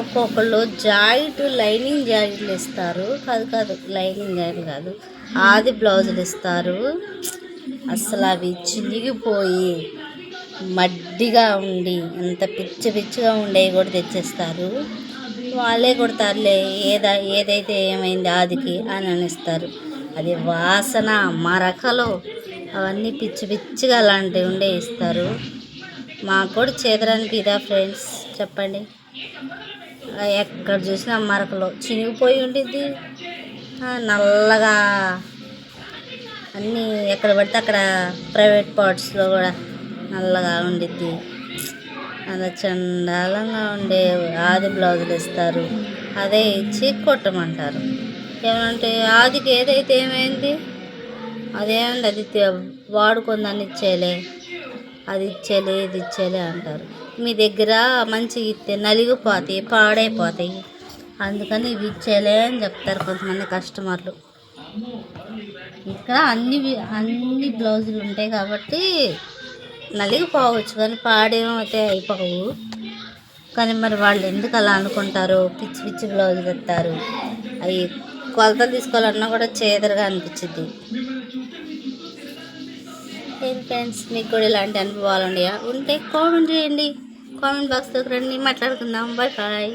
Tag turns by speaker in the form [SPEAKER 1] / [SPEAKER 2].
[SPEAKER 1] ఒక్కొక్కళ్ళు లైనింగ్ జాకెట్లు ఇస్తారు. కాదు లైనింగ్ జాకెట్లు కాదు, ఆది బ్లౌజులు ఇస్తారు. అసలు అవి చినిగిపోయి మడ్డిగా ఉండి అంత పిచ్చిగా ఉండేవి కూడా తెచ్చేస్తారు. వాళ్ళే కుడతారులే, ఏదైతే ఏమైంది ఆదికి అని అనిస్తారు. అది వాసన మరకలు అవన్నీ పిచ్చిగా అలాంటివి ఉండే ఇస్తారు. మాకు కూడా చేదరానికి ఇదా ఫ్రెండ్స్ చెప్పండి. ఎక్కడ చూసినా మరకలు చినిగిపోయి ఉండిద్ది, నల్లగా అన్నీ ఎక్కడ పడితే అక్కడ ప్రైవేట్ పార్ట్స్లో కూడా నల్లగా ఉండిద్ది. అలా చండాలంగా ఉండే ఆది బ్లౌజులు ఇస్తారు. అదే ఇచ్చి కొట్టమంటారు. ఏమంటే ఆదికి ఏదైతే ఏమైంది, అదేముంది, అది వాడుకుందని ఇచ్చేలే, అది ఇచ్చేలే ఇది ఇచ్చేలే అంటారు. మీ దగ్గర మంచిగా ఇస్తే నలిగిపోతాయి, పాడైపోతాయి, అందుకని ఇవి ఇచ్చేలే అని చెప్తారు కొంతమంది కస్టమర్లు. ఇక్కడ అన్ని బ్లౌజులు ఉంటాయి కాబట్టి నలిగిపోవచ్చు, కానీ పాడేమైతే అయిపోవు. కానీ మరి వాళ్ళు ఎందుకు అలా అనుకుంటారు, పిచ్చి బ్లౌజులు ఇస్తారు. అవి కొలతలు తీసుకోవాలన్నా కూడా చేదరగా అనిపించింది. ఏం ఫ్రెండ్స్, మీకు కూడా ఇలాంటి అనుభవాలు ఉన్నాయా? ఉంటే కామెంట్ చేయండి, కామెంట్ బాక్స్లోకి రండి, మాట్లాడుకుందాం. బాయ్.